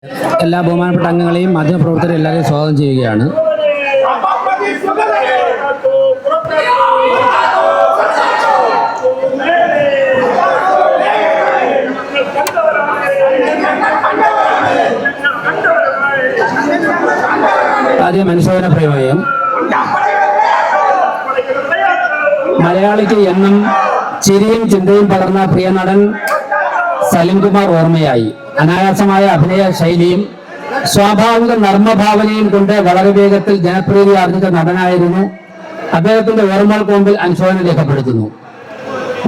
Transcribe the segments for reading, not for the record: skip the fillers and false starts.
എല്ലാ ബഹുമാനപ്പെട്ട അംഗങ്ങളെയും മാധ്യമപ്രവർത്തകരെ എല്ലാവരെയും സ്വാഗതം ചെയ്യുകയാണ്. ആദ്യം അനുശോചന പ്രമേയം. മലയാളിക്ക് എന്നും ചിരിയും ചിന്തയും പകർന്ന പ്രിയ നടൻ സലിംകുമാർ ഓർമ്മയായി. അനായാസമായ അഭിനയ ശൈലിയും സ്വാഭാവിക നർമ്മഭാവനയും കൊണ്ട് വളരെ വേഗത്തിൽ ജനപ്രീതി ആർജിച്ച നടനായിരുന്നു. അദ്ദേഹത്തിന്റെ ഓർമ്മകൾക്ക് മുമ്പിൽ അനുശോചനം രേഖപ്പെടുത്തുന്നു.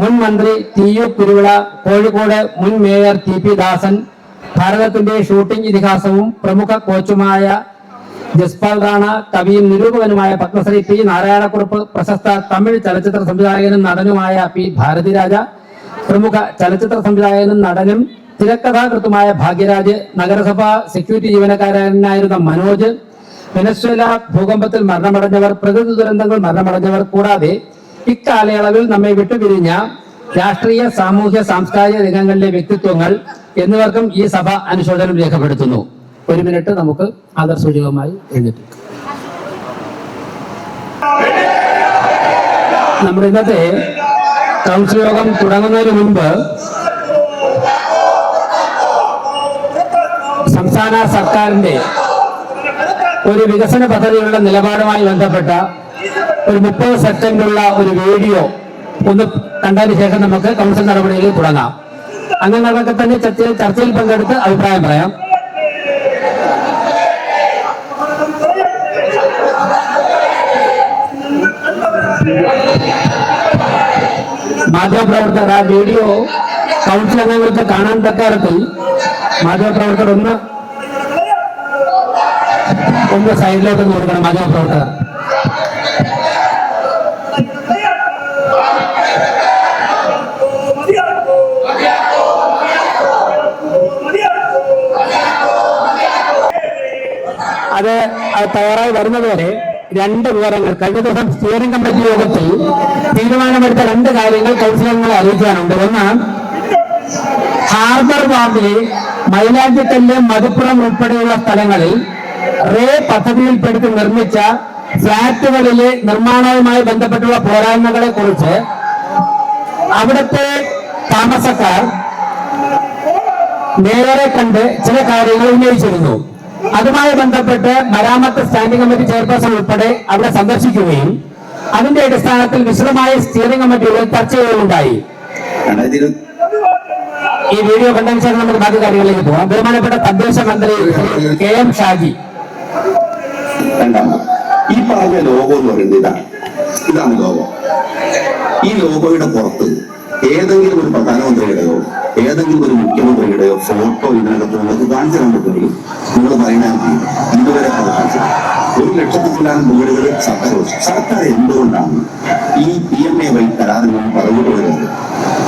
മുൻ മന്ത്രി ടി.യു. കുരുവിള, കോഴിക്കോട് മുൻ മേയർ ടി.പി. ദാസൻ, ഭാരതത്തിന്റെ ഷൂട്ടിംഗ് ഇതിഹാസവും പ്രമുഖ കോച്ചുമായ ജസ്പാൽ റാണ, കവിയും നിരൂപകനുമായ പത്മശ്രീ പി. നാരായണക്കുറുപ്പ്, പ്രശസ്ത തമിഴ് ചലച്ചിത്ര സംവിധായകനും നടനുമായ പി. ഭാരതിരാജ, പ്രമുഖ ചലച്ചിത്ര സംവിധായകനും നടനും തിരക്കഥാകൃത്തുമായ ഭാഗ്യരാജ്, നഗരസഭ സെക്യൂരിറ്റി ജീവനക്കാരനായിരുന്ന മനോജ്, വെനസ്വേല ഭൂകമ്പത്തിൽ മരണമടഞ്ഞവർ, പ്രകൃതി ദുരന്തങ്ങൾ മരണമടഞ്ഞവർ, കൂടാതെ ഇക്കാലയളവിൽ നമ്മെ വിട്ടുപിരിഞ്ഞ രാഷ്ട്രീയ, സാമൂഹ്യ, സാംസ്കാരിക രംഗങ്ങളിലെ വ്യക്തിത്വങ്ങൾ എന്നിവർക്കും ഈ സഭ അനുശോചനം രേഖപ്പെടുത്തുന്നു. ഒരു മിനിറ്റ് നമുക്ക് ആദർശസൂചകമായി എഴുന്നേറ്റ്. നമ്മുടെ ഇന്നത്തെ കൗൺസിൽ യോഗം തുടങ്ങുന്നതിന് മുൻപ് സംസ്ഥാന സർക്കാരിന്റെ ഒരു വികസന പദ്ധതികളുടെ നിലപാടുമായി ബന്ധപ്പെട്ട ഒരു 30 സെക്കൻഡുള്ള ഒരു വീഡിയോ ഒന്ന് കണ്ടതിന് ശേഷം നമുക്ക് കൗൺസിൽ നടപടികളിൽ തുടങ്ങാം. അംഗങ്ങളൊക്കെ തന്നെ ചർച്ചയിൽ പങ്കെടുത്ത് അഭിപ്രായം പറയാം. മാധ്യമപ്രവർത്തകർ ആ വീഡിയോ കൗൺസിൽ അംഗങ്ങൾക്ക് കാണാൻ തക്കത്തിൽ മാധ്യമപ്രവർത്തകർ ഒന്ന് സൈഡിലോട്ട് കൊടുക്കണം. മാധ്യമപ്രവർത്തകർ അത് തയ്യാറായി വരുന്നതുവരെ 2 വിവരങ്ങൾ. കഴിഞ്ഞ ദിവസം സ്റ്റിയറിംഗ് കമ്മിറ്റി യോഗത്തിൽ തീരുമാനമെടുത്ത 2 കാര്യങ്ങൾ കൗൺസിലർമാരെ അറിയിക്കാനുണ്ട്. ഒന്ന്, ഹാർബർ വാർഡിലെ മൈലാഞ്ചിക്കല്ല്, മധുപ്പുറം ഉൾപ്പെടെയുള്ള സ്ഥലങ്ങളിൽ റേ പദ്ധതിയിൽപ്പെടുത്തി നിർമ്മിച്ച ഫ്ളാറ്റുകളിലെ നിർമ്മാണവുമായി ബന്ധപ്പെട്ടുള്ള പോരായ്മകളെ കുറിച്ച് അവിടുത്തെ താമസക്കാർ മേയറെ കണ്ട് ചില കാര്യങ്ങൾ ഉന്നയിച്ചിരുന്നു. അതുമായി ബന്ധപ്പെട്ട് മരാമത്ത് സ്റ്റാൻഡിംഗ് കമ്മിറ്റി ചെയർപേഴ്സൺ ഉൾപ്പെടെ അവിടെ സന്ദർശിക്കുകയും അതിന്റെ അടിസ്ഥാനത്തിൽ വിശദമായ സ്റ്റിയറിംഗ് കമ്മിറ്റികളിൽ ചർച്ചകളുണ്ടായി. ഈ വീഡിയോ കണ്ടതിന് ശേഷം നമുക്ക് ബാക്കി കാര്യങ്ങളിലേക്ക് പോകാം. ബഹുമാനപ്പെട്ട തദ്ദേശ മന്ത്രി കെ.എം. ഷാജി. ഈ പറഞ്ഞ ലോഗോ എന്ന് പറയുന്നത് ഇതാണ് ലോഗോ. ഈ ലോഗോയുടെ പുറത്ത് ഏതെങ്കിലും ഒരു പ്രധാനമന്ത്രിയുടെയോ ഏതെങ്കിലും ഒരു മുഖ്യമന്ത്രിയുടെയോ ഫോട്ടോ ഇതിനകത്ത് നിങ്ങൾക്ക് കാണിച്ചു തരാൻ പറ്റുമെങ്കിൽ നിങ്ങൾ പറയുന്ന ഇതുവരെ പ്രവർത്തിച്ചത് 1 ലക്ഷത്തിലാണ് വീടുകൾ സർക്കാർ എന്തുകൊണ്ടാണ് ഈ PMAY കരാറിൽ നിന്ന് പറഞ്ഞുകൊടുക്കുന്നത്?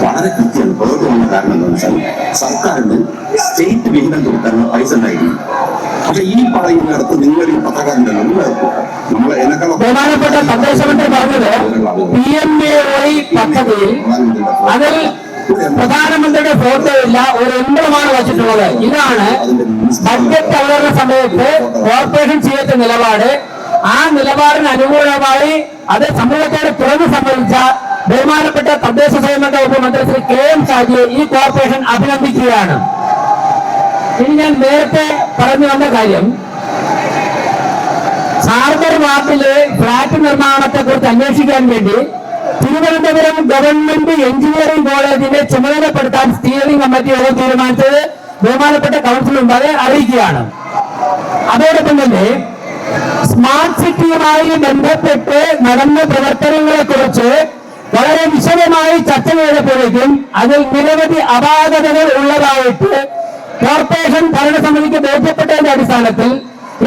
വളരെ കൃത്യമാണ്. പുറത്തു വന്ന കാരണം എന്താണെന്ന് വെച്ചാൽ സർക്കാരിന് സ്റ്റേറ്റ് വിഹിതം കൊടുക്കാനുള്ള പൈസ ഉണ്ടായിരുന്നു. പക്ഷെ ഈ പറയുന്നിടത്ത് നിങ്ങൾ ഈ പത്രക്കാരൻ്റെ നമ്മളെ ബഹുമാനപ്പെട്ട തദ്ദേശ മന്ത്രി പറഞ്ഞത് PMAY പദ്ധതിയിൽ അതിൽ പ്രധാനമന്ത്രിയുടെ ഫോട്ടോ ഇല്ല, ഒരു എംബ്ലമാണ് വച്ചിട്ടുള്ളത്. ഇതാണ് ബഡ്ജറ്റ് അവതരണ സമയത്ത് കോർപ്പറേഷൻ ചെയ്ത നിലപാട്. ആ നിലപാടിന് അനുകൂലമായി അത് സമൂഹത്തോട് തുറന്നു സമ്മതിച്ച ബഹുമാനപ്പെട്ട തദ്ദേശ സ്വയംഭരണ വകുപ്പ് മന്ത്രി ശ്രീ കെ.എം. ഷാജിയെ ഈ കോർപ്പറേഷൻ അഭിനന്ദിക്കുകയാണ്. ഇനി ഞാൻ നേരത്തെ പറഞ്ഞു വന്ന കാര്യം, ഹാർബർ വാർഡിലെ ഫ്ളാറ്റ് നിർമ്മാണത്തെ കുറിച്ച് അന്വേഷിക്കാൻ വേണ്ടി തിരുവനന്തപുരം ഗവൺമെന്റ് എഞ്ചിനീയറിംഗ് കോളേജിനെ ചുമതലപ്പെടുത്താൻ സ്റ്റിയറിംഗ് കമ്മിറ്റി യോഗം തീരുമാനിച്ചത് ബഹുമാനപ്പെട്ട കൗൺസിൽ മുമ്പാകെ അറിയിക്കുകയാണ്. അതോടൊപ്പം തന്നെ സ്മാർട്ട് സിറ്റിയുമായി ബന്ധപ്പെട്ട് നടന്ന പ്രവർത്തനങ്ങളെ കുറിച്ച് വളരെ വിശദമായി ചർച്ച ചെയ്തപ്പോഴേക്കും അതിൽ നിരവധി അപാകതകൾ ഉള്ളതായിട്ട് കോർപ്പറേഷൻ ഭരണസമിതിക്ക് ബോധ്യപ്പെട്ടതിന്റെ അടിസ്ഥാനത്തിൽ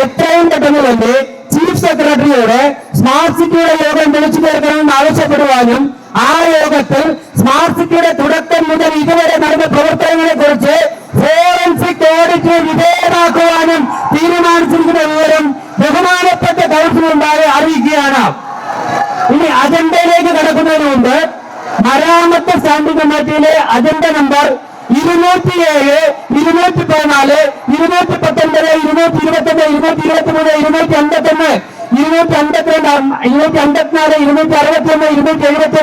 എത്രയും പെട്ടെന്ന് തന്നെ ചീഫ് സെക്രട്ടറിയോട് സ്മാർട്ട് സിറ്റിയുടെ യോഗം വിളിച്ചു ചേർക്കണമെന്ന് ആവശ്യപ്പെടുവാനും ആ യോഗത്തിൽ സ്മാർട്ട് സിറ്റിയുടെ തുടക്കം മുതൽ ഇതുവരെ നടന്ന പ്രവർത്തനങ്ങളെ കുറിച്ച് ഫോറൻസിക് ഓഡിറ്റിന് വിധേയമാക്കുവാനും തീരുമാനിച്ചിരിക്കുന്ന വിവരം ബഹുമാനപ്പെട്ട കൗൺസിൽ മുമ്പാകെ അറിയിക്കുകയാണ്. ഇനി അജണ്ടയിലേക്ക് കടക്കുന്നതിന് മുമ്പ് മരാമത്ത് സ്റ്റാൻഡിംഗ് കമ്മിറ്റിയിലെ അജണ്ട നമ്പർ 207, 214, 219, 221, 223, 251, 252, 254, 261, 271, 276, 284, 317, 326,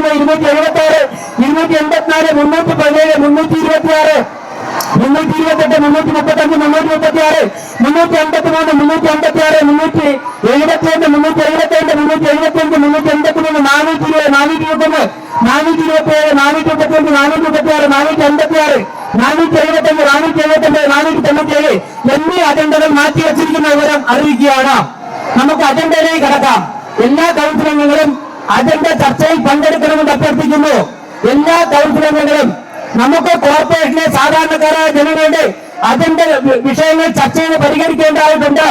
328, 335, 336, 353, 356, 372, 372, 375, 383, 420, 421, 427, 435, 436, 456, 475, 475, 497 എന്നീ അജണ്ടകൾ മാറ്റിവെച്ചിരിക്കുന്ന വിവരം അറിയിക്കുകയാണ്. നമുക്ക് അജണ്ടയിലേക്ക് കടക്കാം. എല്ലാ കൗൺസിൽ അംഗങ്ങളും അജണ്ട ചർച്ചയിൽ പങ്കെടുക്കണമെന്ന് അഭ്യർത്ഥിക്കുന്നു. എല്ലാ കൗൺസിൽ അംഗങ്ങളും നമുക്ക് കോർപ്പറേഷനിലെ സാധാരണക്കാരായ ജനങ്ങളുടെ അജണ്ട വിഷയങ്ങൾ ചർച്ച ചെയ്ത് പരിഹരിക്കേണ്ടതായിട്ടുണ്ട്.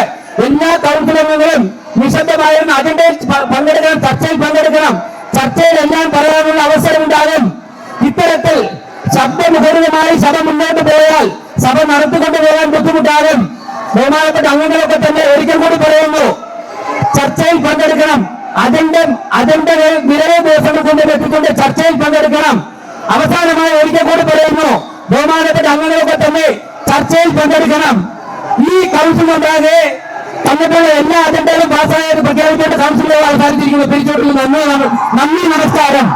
എല്ലാ കൗൺസിൽ അംഗങ്ങളും നിശബ്ദമായിരുന്ന അജണ്ടയിൽ പങ്കെടുക്കണം, ചർച്ചയിൽ പങ്കെടുക്കണം. ചർച്ചയിൽ എല്ലാം പറയാനുള്ള അവസരമുണ്ടാകും. ഇത്തരത്തിൽ ശബ്ദമുഖരിതമായി സഭ മുന്നോട്ട് പോയാൽ സഭ നടത്തിക്കൊണ്ടു പോകാൻ ബുദ്ധിമുട്ടാകും. ബഹുമാനപ്പെട്ട അംഗങ്ങളൊക്കെ തന്നെ ഒരിക്കൽ കൂടി പറയുന്നു, ചർച്ചയിൽ പങ്കെടുക്കണം. അതിന്റെ നിരവധി ദിവസങ്ങൾ കൊണ്ട് എത്തിക്കൊണ്ട് ചർച്ചയിൽ പങ്കെടുക്കണം. അവസാനമായി ഒരിക്കൽ കൂടി പറയുന്നു, ബഹുമാനപ്പെട്ട അംഗങ്ങളൊക്കെ തന്നെ ചർച്ചയിൽ പങ്കെടുക്കണം. ഈ കൗൺസിൽ ഉണ്ടാകെ തന്നിട്ടുള്ള എല്ലാ അജണ്ടകളും പാസ്സായത് പ്രഖ്യാപിക്കേണ്ട കൗൺസിലുകൾ അവസാനിച്ചിരിക്കുന്നു. പിരിച്ചുവിട്ടുള്ള നന്ദി, നമസ്കാരം.